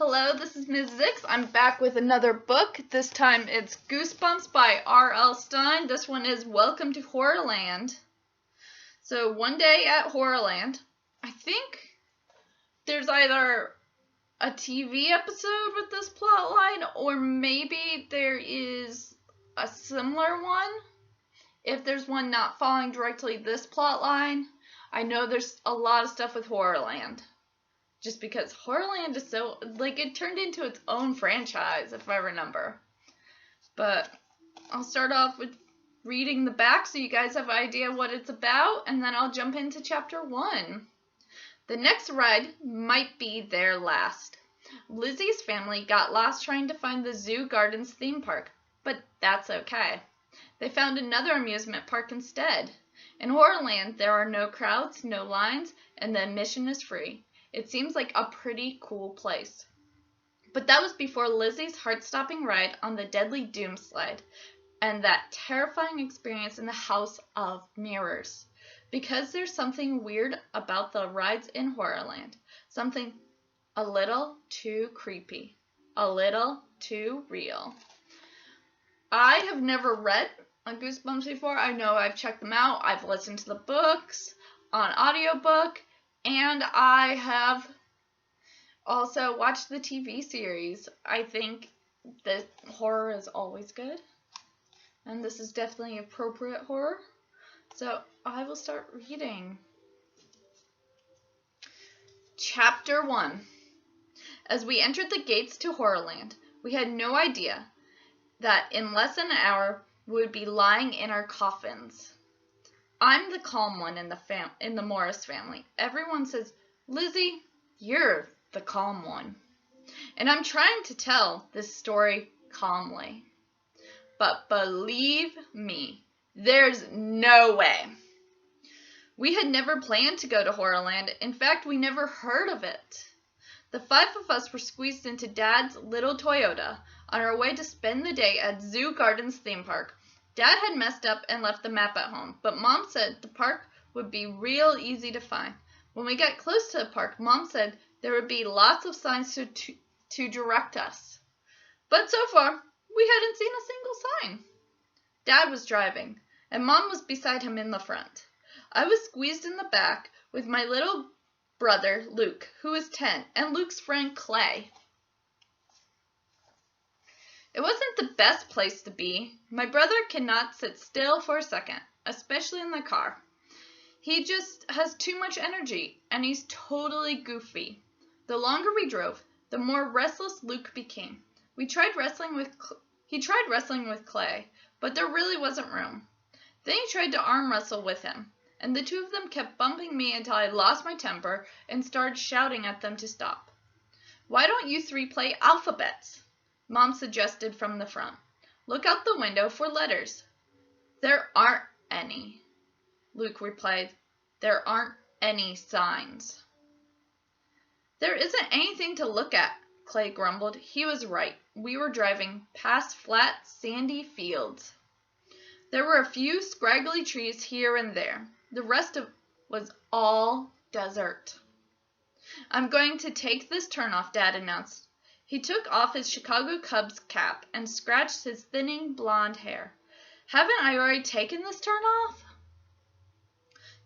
Hello, this is Ms. Zix. I'm back with another book. This time it's Goosebumps by R.L. Stine. This one is Welcome to Horrorland. So one day at Horrorland, I think there's either a TV episode with this plot line or maybe there is a similar one. If there's one not following directly this plot line, I know there's a lot of stuff with Horrorland. Just because Horrorland is so, it turned into its own franchise, if I remember. But I'll start off with reading the back so you guys have an idea what it's about, and then I'll jump into chapter 1. The next ride might be their last. Lizzie's family got lost trying to find the Zoo Gardens theme park, but that's okay. They found another amusement park instead. In Horrorland, there are no crowds, no lines, and the admission is free. It seems like a pretty cool place. But that was before Lizzie's heart-stopping ride on the Deadly Doom slide and that terrifying experience in the House of Mirrors. Because there's something weird about the rides in Horrorland. Something a little too creepy. A little too real. I have never read on Goosebumps before. I know I've checked them out. I've listened to the books on audiobook. And I have also watched the TV series. I think that horror is always good. And this is definitely appropriate horror. So I will start reading. Chapter 1. As we entered the gates to Horrorland, we had no idea that in less than an hour we would be lying in our coffins. I'm the calm one in the Morris family. Everyone says, Lizzie, you're the calm one. And I'm trying to tell this story calmly. But believe me, there's no way. We had never planned to go to Horrorland. In fact, we never heard of it. The 5 of us were squeezed into Dad's little Toyota on our way to spend the day at Zoo Gardens theme park. Dad had messed up and left the map at home, but Mom said the park would be real easy to find. When we got close to the park, Mom said there would be lots of signs to direct us. But so far, we hadn't seen a single sign. Dad was driving, and Mom was beside him in the front. I was squeezed in the back with my little brother, Luke, who was 10, and Luke's friend, Clay. It wasn't the best place to be. My brother cannot sit still for a second, especially in the car. He just has too much energy, and he's totally goofy. The longer we drove, the more restless Luke became. He tried wrestling with Clay, but there really wasn't room. Then he tried to arm wrestle with him, and the two of them kept bumping me until I lost my temper and started shouting at them to stop. Why don't you 3 play alphabets? Mom suggested from the front. Look out the window for letters. There aren't any. Luke replied. There aren't any signs. There isn't anything to look at, Clay grumbled. He was right. We were driving past flat, sandy fields. There were a few scraggly trees here and there. The rest was all desert. I'm going to take this turnoff, Dad announced. He took off his Chicago Cubs cap and scratched his thinning blonde hair. Haven't I already taken this turnoff?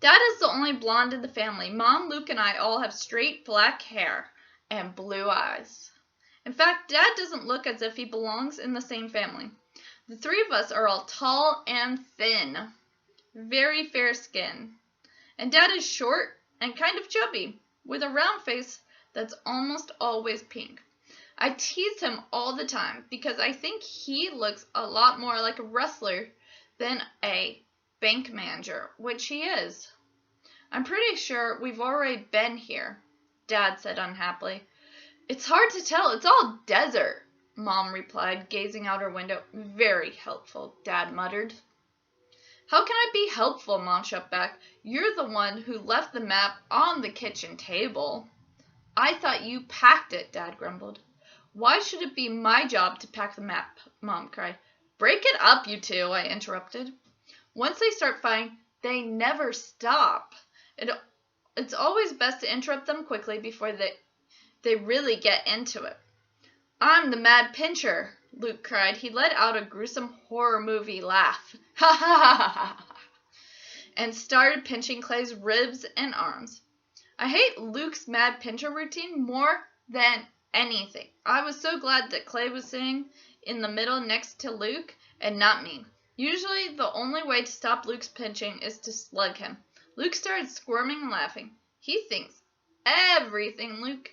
Dad is the only blonde in the family. Mom, Luke, and I all have straight black hair and blue eyes. In fact, Dad doesn't look as if he belongs in the same family. The 3 of us are all tall and thin, very fair skin. And Dad is short and kind of chubby, with a round face that's almost always pink. I tease him all the time because I think he looks a lot more like a wrestler than a bank manager, which he is. I'm pretty sure we've already been here, Dad said unhappily. It's hard to tell. It's all desert, Mom replied, gazing out her window. Very helpful, Dad muttered. How can I be helpful, Mom shot back. You're the one who left the map on the kitchen table. I thought you packed it, Dad grumbled. Why should it be my job to pack the map? Mom cried. Break it up, you two, I interrupted. Once they start fighting, they never stop. It's always best to interrupt them quickly before they really get into it. I'm the Mad Pincher, Luke cried. He let out a gruesome horror movie laugh. Ha ha ha ha ha! And started pinching Clay's ribs and arms. I hate Luke's Mad Pincher routine more than anything. I was so glad that Clay was sitting in the middle next to Luke and not me. Usually, the only way to stop Luke's pinching is to slug him. Luke started squirming and laughing. He thinks everything Luke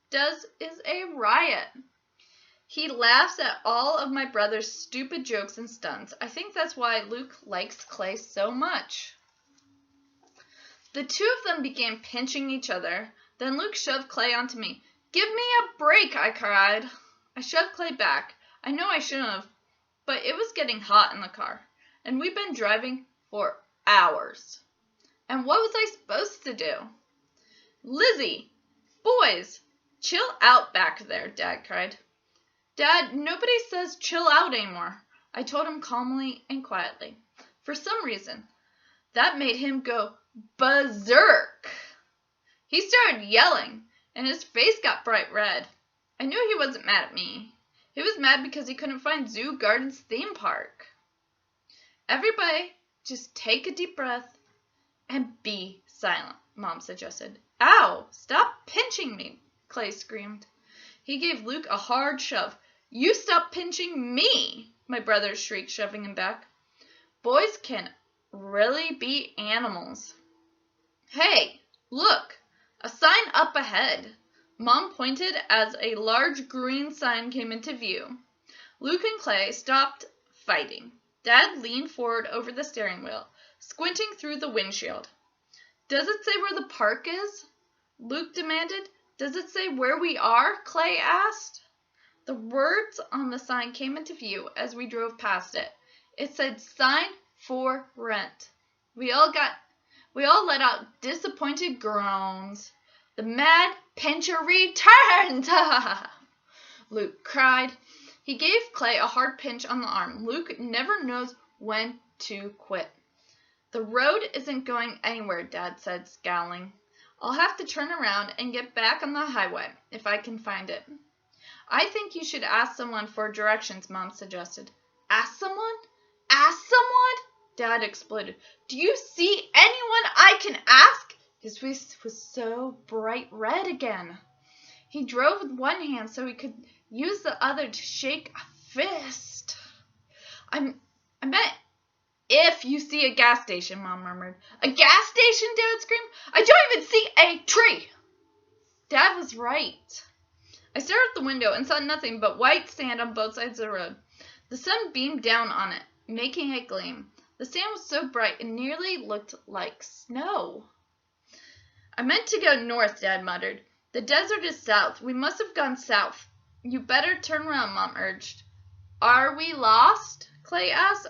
does is a riot. He laughs at all of my brother's stupid jokes and stunts. I think that's why Luke likes Clay so much. The two of them began pinching each other. Then Luke shoved Clay onto me. Give me a break, I cried. I shoved Clay back. I know I shouldn't have, but it was getting hot in the car, and we'd been driving for hours. And what was I supposed to do? Lizzie, boys, chill out back there, Dad cried. Dad, nobody says chill out anymore, I told him calmly and quietly. For some reason, that made him go berserk. He started yelling, and his face got bright red. I knew he wasn't mad at me. He was mad because he couldn't find Zoo Garden's theme park. Everybody, just take a deep breath and be silent, Mom suggested. Ow! Stop pinching me, Clay screamed. He gave Luke a hard shove. You stop pinching me, my brother shrieked, shoving him back. Boys can really be animals. Hey, look, a sign up ahead. Mom pointed as a large green sign came into view. Luke and Clay stopped fighting. Dad leaned forward over the steering wheel, squinting through the windshield. Does it say where the park is? Luke demanded. Does it say where we are? Clay asked. The words on the sign came into view as we drove past it. It said sign for rent. We all let out disappointed groans. The Mad Pincher returned! Luke cried. He gave Clay a hard pinch on the arm. Luke never knows when to quit. The road isn't going anywhere, Dad said, scowling. I'll have to turn around and get back on the highway, if I can find it. I think you should ask someone for directions, Mom suggested. Ask someone? Ask someone? Dad exploded. Do you see anyone I can ask? His face was so bright red again. He drove with one hand so he could use the other to shake a fist. I meant if you see a gas station, Mom murmured. A gas station? Dad screamed. I don't even see a tree. Dad was right. I stared out the window and saw nothing but white sand on both sides of the road. The sun beamed down on it, making it gleam. The sand was so bright it nearly looked like snow. I meant to go north, Dad muttered. The desert is south. We must have gone south. You better turn around, Mom urged. Are we lost? Clay asked.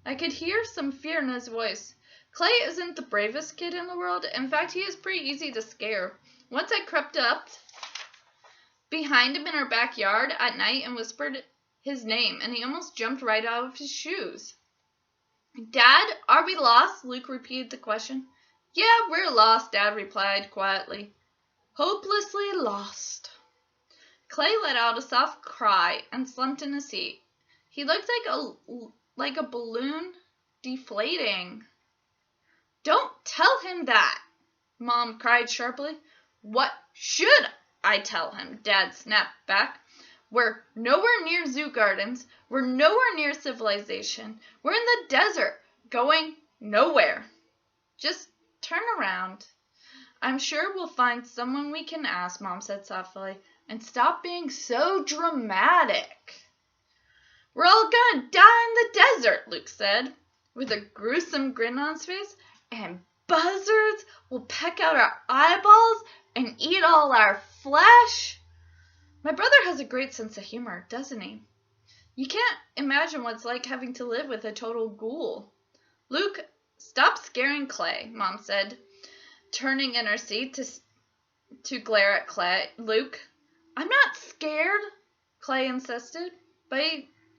I could hear some fear in his voice. Clay isn't the bravest kid in the world. In fact, he is pretty easy to scare. Once I crept up behind him in our backyard at night and whispered his name, and he almost jumped right out of his shoes. Dad, are we lost? Luke repeated the question. Yeah, we're lost, Dad replied quietly. Hopelessly lost. Clay let out a soft cry and slumped in his seat. He looked like a balloon deflating. Don't tell him that, Mom cried sharply. What should I tell him? Dad snapped back. We're nowhere near Zoo Gardens. We're nowhere near civilization. We're in the desert, going nowhere. Just turn around. I'm sure we'll find someone we can ask, Mom said softly. And stop being so dramatic. We're all gonna die in the desert, Luke said, with a gruesome grin on his face. And buzzards will peck out our eyeballs and eat all our flesh. My brother has a great sense of humor, doesn't he? You can't imagine what it's like having to live with a total ghoul. Luke, stop scaring Clay, Mom said, turning in her seat to glare at Luke. I'm not scared, Clay insisted, but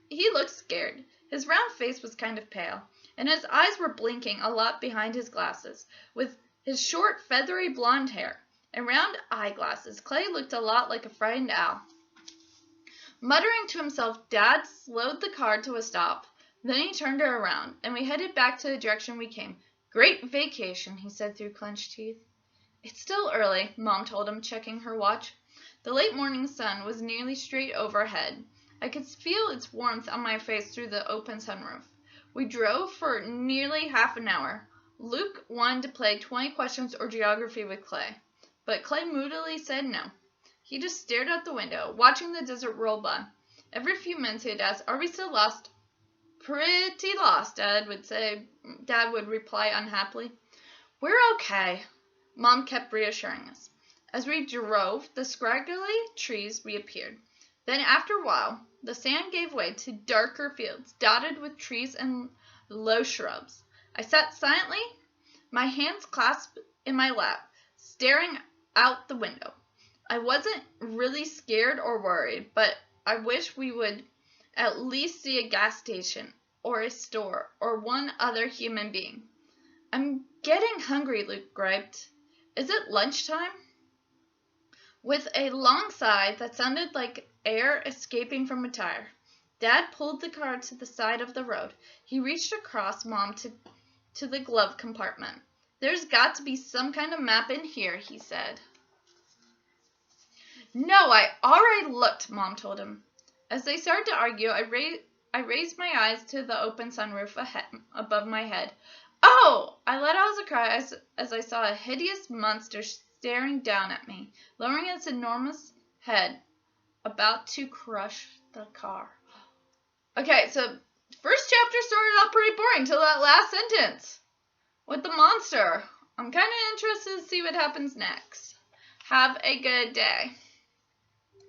he looked scared. His round face was kind of pale, and his eyes were blinking a lot behind his glasses. With his short, feathery blonde hair and round eyeglasses, Clay looked a lot like a frightened owl. Muttering to himself, Dad slowed the car to a stop. Then he turned her around, and we headed back to the direction we came. Great vacation, he said through clenched teeth. It's still early, Mom told him, checking her watch. The late morning sun was nearly straight overhead. I could feel its warmth on my face through the open sunroof. We drove for nearly half an hour. Luke wanted to play 20 questions or geography with Clay, but Clay moodily said no. He just stared out the window, watching the desert roll by. Every few minutes he'd ask, "Are we still lost?" "Pretty lost," Dad would reply unhappily. "We're okay," Mom kept reassuring us. As we drove, the scraggly trees reappeared. Then, after a while, the sand gave way to darker fields, dotted with trees and low shrubs. I sat silently, my hands clasped in my lap, staring out the window. I wasn't really scared or worried, but I wished we would at least see a gas station or a store or one other human being. "I'm getting hungry," Luke griped. "Is it lunchtime?" With a long sigh that sounded like air escaping from a tire, Dad pulled the car to the side of the road. He reached across Mom to the glove compartment. "There's got to be some kind of map in here," he said. "No, I already looked," Mom told him. As they started to argue, I raised my eyes to the open sunroof above my head. "Oh!" I let out a cry as I saw a hideous monster staring down at me, lowering its enormous head, about to crush the car. Okay, so first chapter started off pretty boring till that last sentence with the monster. I'm kind of interested to see what happens next. Have a good day.